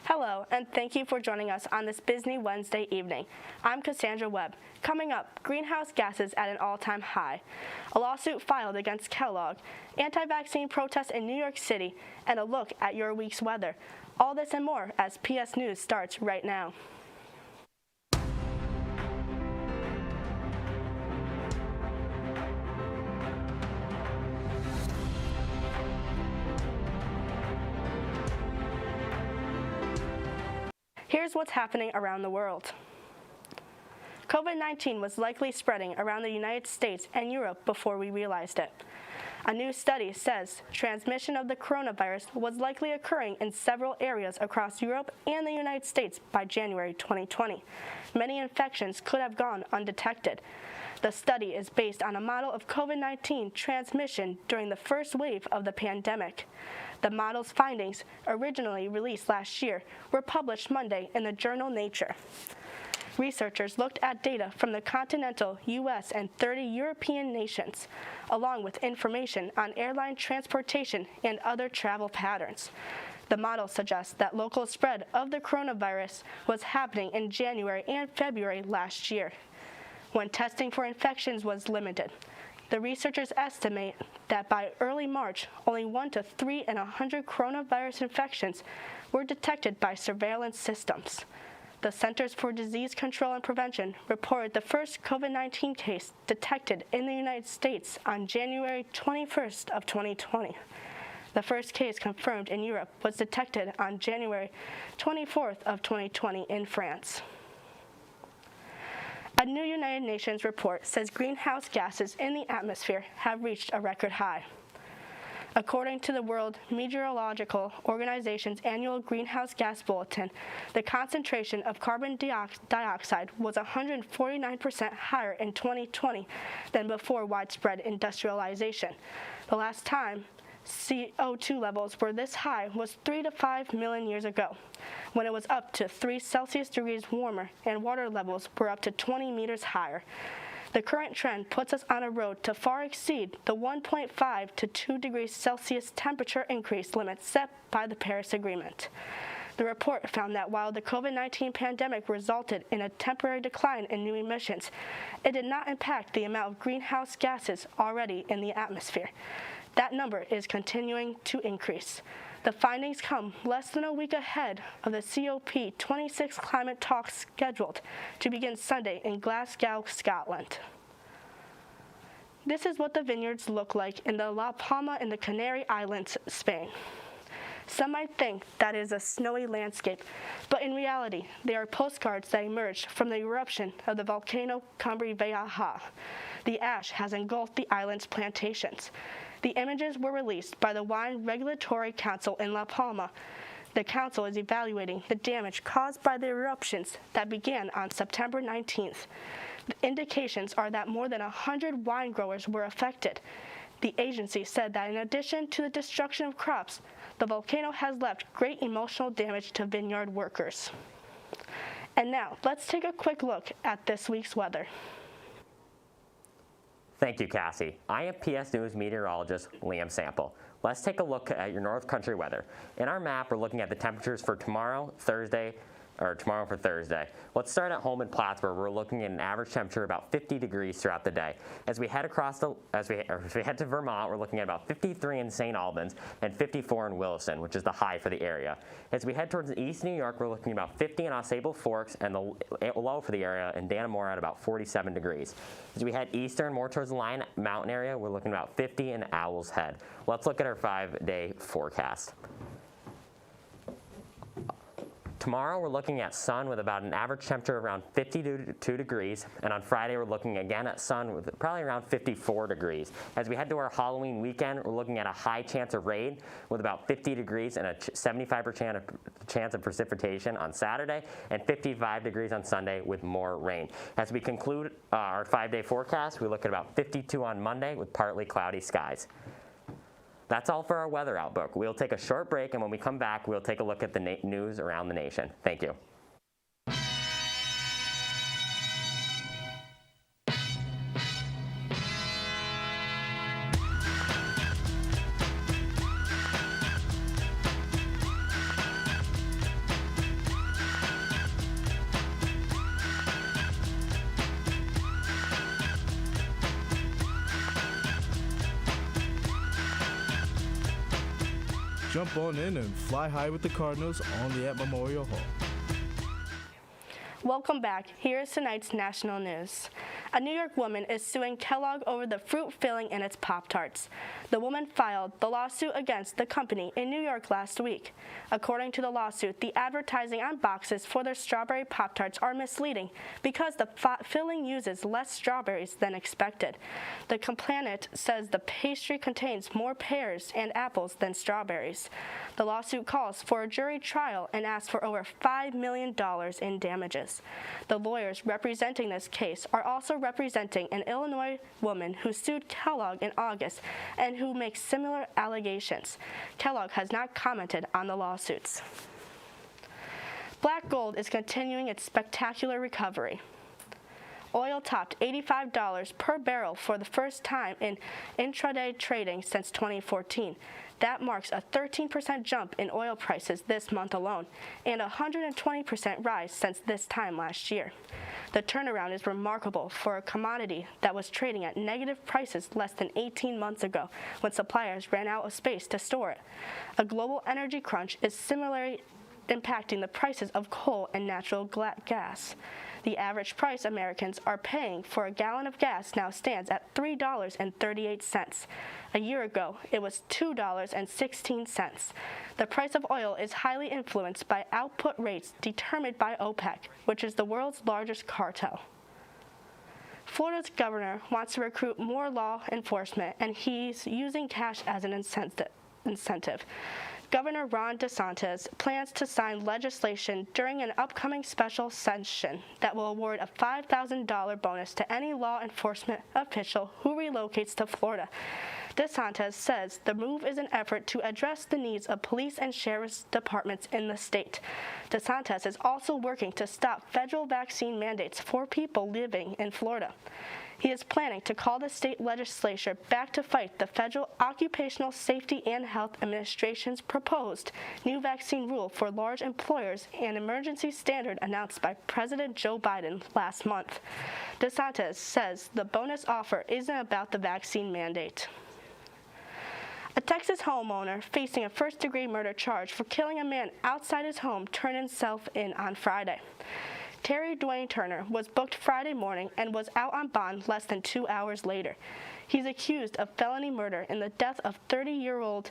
Hello, and thank you for joining us on this busy Wednesday evening. I'm Kasandra Webb. Coming up, greenhouse gases at an all-time high, a lawsuit filed against Kellogg, anti-vaccine protests in New York City, and a look at your week's weather. All this and more as PS News starts right now. Here's what's happening around the world. COVID-19 was likely spreading around the United States and Europe before we realized it. A new study says transmission of the coronavirus was likely occurring in several areas across Europe and the United States by January 2020. Many infections could have gone undetected. The study is based on a model of COVID-19 transmission during the first wave of the pandemic. The model's findings, originally released last year, were published Monday in the journal Nature. Researchers looked at data from the continental U.S. and 30 European nations, along with information on airline transportation and other travel patterns. The model suggests that local spread of the coronavirus was happening in January and February last year, when testing for infections was limited. The researchers estimate that by early March, only 1 to 3 in 100 coronavirus infections were detected by surveillance systems. The Centers for Disease Control and Prevention reported the first COVID-19 case detected in the United States on January 21st of 2020. The first case confirmed in Europe was detected on January 24th of 2020 in France. A new United Nations report says greenhouse gases in the atmosphere have reached a record high. According to the World Meteorological Organization's annual greenhouse gas bulletin, the concentration of carbon dioxide was 149% higher in 2020 than before widespread industrialization. The last time CO2 levels were this high was 3 to 5 million years ago, when it was up to 3 Celsius degrees warmer and water levels were up to 20 meters higher. The current trend puts us on a road to far exceed the 1.5 to 2 degrees Celsius temperature increase limit set by the Paris Agreement. The report found that while the COVID-19 pandemic resulted in a temporary decline in new emissions, it did not impact the amount of greenhouse gases already in the atmosphere. That number is continuing to increase. The findings come less than a week ahead of the COP26 climate talks scheduled to begin Sunday in Glasgow, Scotland. This is what the vineyards look like in the La Palma in the Canary Islands, Spain. Some might think that is a snowy landscape, but in reality, they are postcards that emerged from the eruption of the volcano Cumbre Vieja. The ash has engulfed the island's plantations. The images were released by the Wine Regulatory Council in La Palma. The council is evaluating the damage caused by the eruptions that began on September 19th. The indications are that more than 100 wine growers were affected. The agency said that in addition to the destruction of crops, the volcano has left great emotional damage to vineyard workers. And now, let's take a quick look at this week's weather. Thank you, Cassie. I am PS News meteorologist Liam Sample. Let's take a look at your North Country weather. In our map, we're looking at the temperatures for tomorrow for Thursday. Let's start at home in Plattsburgh. We're looking at an average temperature about 50 degrees throughout the day. As we head to Vermont, we're looking at about 53 in St. Albans and 54 in Williston, which is the high for the area. As we head towards East New York, we're looking at about 50 in Osable Forks and the low for the area in Dannemora at about 47 degrees. As we head eastern, more towards the Lion Mountain area, we're looking at about 50 in Owl's Head. Let's look at our 5-day forecast. Tomorrow we're looking at sun with about an average temperature around 52 degrees, and on Friday we're looking again at sun with probably around 54 degrees. As we head to our Halloween weekend, we're looking at a high chance of rain with about 50 degrees and a 75% chance of precipitation on Saturday and 55 degrees on Sunday with more rain. As we conclude our 5-day forecast, we look at about 52 on Monday with partly cloudy skies. That's all for our weather outlook. We'll take a short break, and when we come back, we'll take a look at the news around the nation. Thank you. Jump on in and fly high with the Cardinals only at Memorial Hall. Welcome back. Here is tonight's national news. A New York woman is suing Kellogg over the fruit filling in its Pop-Tarts. The woman filed the lawsuit against the company in New York last week. According to the lawsuit, the advertising on boxes for their strawberry Pop-Tarts are misleading because the filling uses less strawberries than expected. The complainant says the pastry contains more pears and apples than strawberries. The lawsuit calls for a jury trial and asks for over $5 million in damages. The lawyers representing this case are also representing an Illinois woman who sued Kellogg in August and who makes similar allegations. Kellogg has not commented on the lawsuits. Black gold is continuing its spectacular recovery. Oil topped $85 per barrel for the first time in intraday trading since 2014. That marks a 13% jump in oil prices this month alone, and a 120% rise since this time last year. The turnaround is remarkable for a commodity that was trading at negative prices less than 18 months ago when suppliers ran out of space to store it. A global energy crunch is similarly impacting the prices of coal and natural gas. The average price Americans are paying for a gallon of gas now stands at $3.38. A year ago, it was $2.16. The price of oil is highly influenced by output rates determined by OPEC, which is the world's largest cartel. Florida's governor wants to recruit more law enforcement, and he's using cash as an incentive. Governor Ron DeSantis plans to sign legislation during an upcoming special session that will award a $5,000 bonus to any law enforcement official who relocates to Florida. DeSantis says the move is an effort to address the needs of police and sheriff's departments in the state. DeSantis is also working to stop federal vaccine mandates for people living in Florida. He is planning to call the state legislature back to fight the Federal Occupational Safety and Health Administration's proposed new vaccine rule for large employers and emergency standard announced by President Joe Biden last month. DeSantis says the bonus offer isn't about the vaccine mandate. A Texas homeowner facing a first-degree murder charge for killing a man outside his home turned himself in on Friday. Terry Dwayne Turner was booked Friday morning and was out on bond less than 2 hours later. He's accused of felony murder in the death of 30-year-old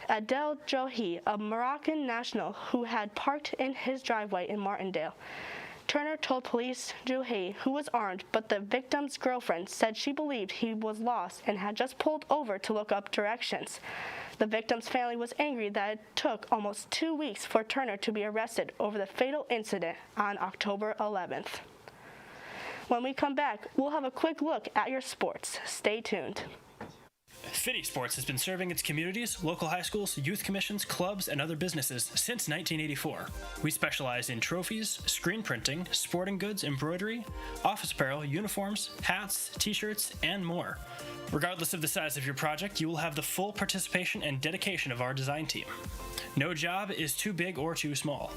Adel Johi, a Moroccan national who had parked in his driveway in Martindale. Turner told police Johi, who was armed, but the victim's girlfriend said she believed he was lost and had just pulled over to look up directions. The victim's family was angry that it took almost 2 weeks for Turner to be arrested over the fatal incident on October 11th. When we come back, we'll have a quick look at your sports. Stay tuned. Fitty Sports has been serving its communities, local high schools, youth commissions, clubs, and other businesses since 1984. We specialize in trophies, screen printing, sporting goods, embroidery, office apparel, uniforms, hats, t-shirts, and more. Regardless of the size of your project, you will have the full participation and dedication of our design team. No job is too big or too small,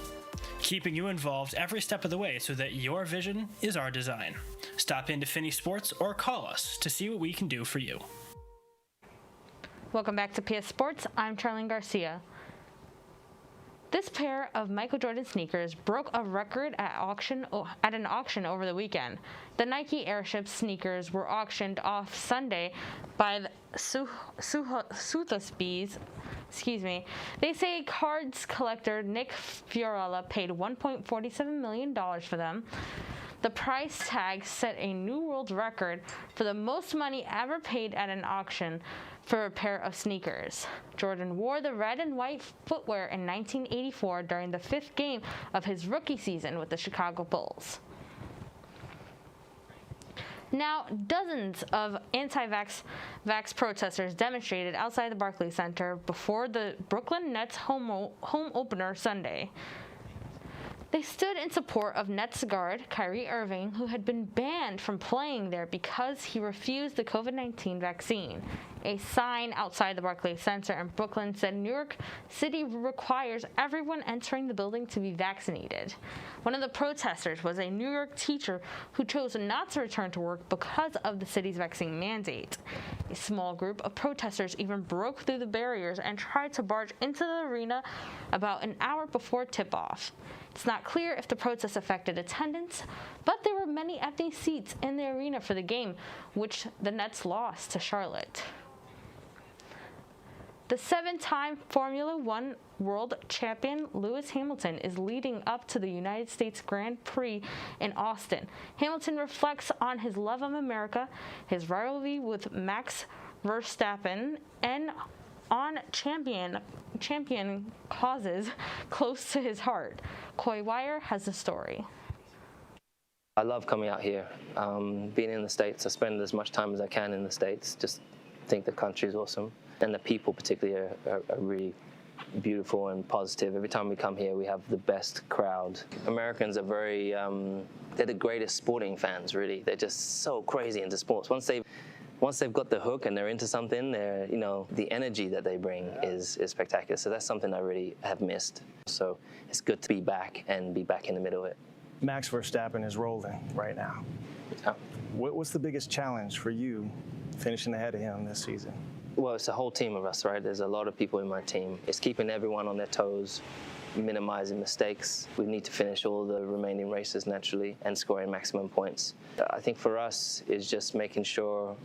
keeping you involved every step of the way so that your vision is our design. Stop into Finney Sports or call us to see what we can do for you. Welcome back to PS Sports. I'm Charlyn Garcia. This pair of Michael Jordan sneakers broke a record at an auction over the weekend. The Nike Airship sneakers were auctioned off Sunday by the Sotheby's. They say cards collector Nick Fiorella paid $1.47 million for them. The price tag set a new world record for the most money ever paid at an auction for a pair of sneakers. Jordan wore the red and white footwear in 1984 during the 5th game of his rookie season with the Chicago Bulls. Now, dozens of anti-vax protesters demonstrated outside the Barclays Center before the Brooklyn Nets home opener Sunday. They stood in support of Nets guard Kyrie Irving, who had been banned from playing there because he refused the COVID-19 vaccine. A sign outside the Barclays Center in Brooklyn said New York City requires everyone entering the building to be vaccinated. One of the protesters was a New York teacher who chose not to return to work because of the city's vaccine mandate. A small group of protesters even broke through the barriers and tried to barge into the arena about an hour before tip-off. It's not clear if the protests affected attendance, but there were many empty seats in the arena for the game, which the Nets lost to Charlotte. The 7-time Formula One world champion Lewis Hamilton is leading up to the United States Grand Prix in Austin. Hamilton reflects on his love of America, his rivalry with Max Verstappen, and on champion causes close to his heart. Coy Wire has the story. I love coming out here. Being in the States, I spend as much time as I can in the States. Just think the country is awesome. And the people particularly are really beautiful and positive. Every time we come here, we have the best crowd. Americans are very, they're the greatest sporting fans, really. They're just so crazy into sports. Once they've got the hook and they're into something, they're, the energy that they bring is spectacular. So that's something I really have missed. So it's good to be back and be back in the middle of it. Max Verstappen is rolling right now. Yeah. What's the biggest challenge for you finishing ahead of him this season? Well, it's a whole team of us, right? There's a lot of people in my team. It's keeping everyone on their toes, minimizing mistakes. We need to finish all the remaining races naturally and scoring maximum points. I think for us is just making sure,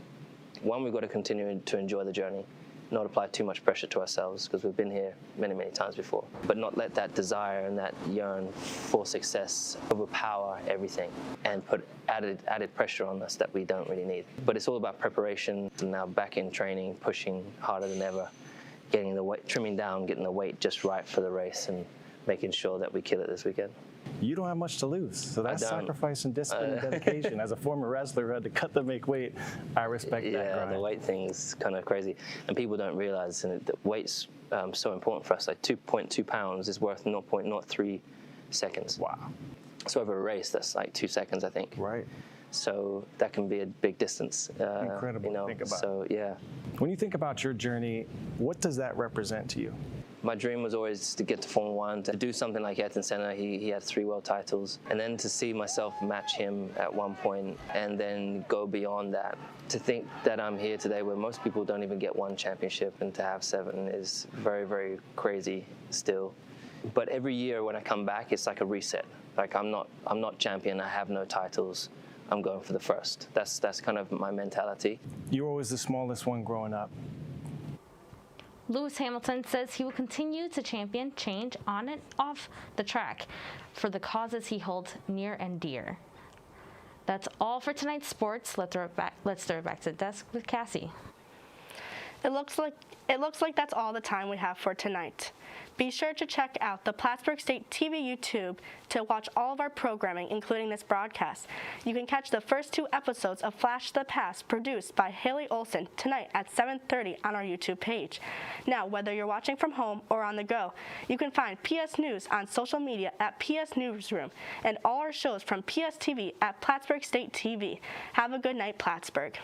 one, we've got to continue to enjoy the journey, not apply too much pressure to ourselves because we've been here many, many times before, but not let that desire and that yearn for success overpower everything and put added pressure on us that we don't really need. But it's all about preparation and now back in training, pushing harder than ever, getting the weight, trimming down, getting the weight just right for the race and making sure that we kill it this weekend. You don't have much to lose, so that's sacrifice and discipline and dedication. As a former wrestler who had to cut to make weight, I respect that grind. Yeah, the weight thing is kind of crazy, and people don't realize that weight's so important for us. Like 2.2 pounds is worth 0.03 seconds. Wow. So over a race, that's like 2 seconds, I think. Right. So that can be a big distance. Incredible to think about. So yeah. When you think about your journey, what does that represent to you? My dream was always to get to Formula One, to do something like Ayrton Senna. He had 3 world titles. And then to see myself match him at one point and then go beyond that. To think that I'm here today where most people don't even get 1 championship and to have 7 is very, very crazy still. But every year when I come back, it's like a reset. Like I'm not champion, I have no titles. I'm going for the first. That's kind of my mentality. You were always the smallest one growing up. Lewis Hamilton says he will continue to champion change on and off the track for the causes he holds near and dear. That's all for tonight's sports. Let's throw it back to the desk with Cassie. It looks like that's all the time we have for tonight. Be sure to check out the Plattsburgh State TV YouTube to watch all of our programming, including this broadcast. You can catch the first 2 episodes of Flash the Past, produced by Haley Olson, tonight at 7:30 on our YouTube page. Now, whether you're watching from home or on the go, you can find PS News on social media at PS Newsroom and all our shows from PS TV at Plattsburgh State TV. Have a good night, Plattsburgh.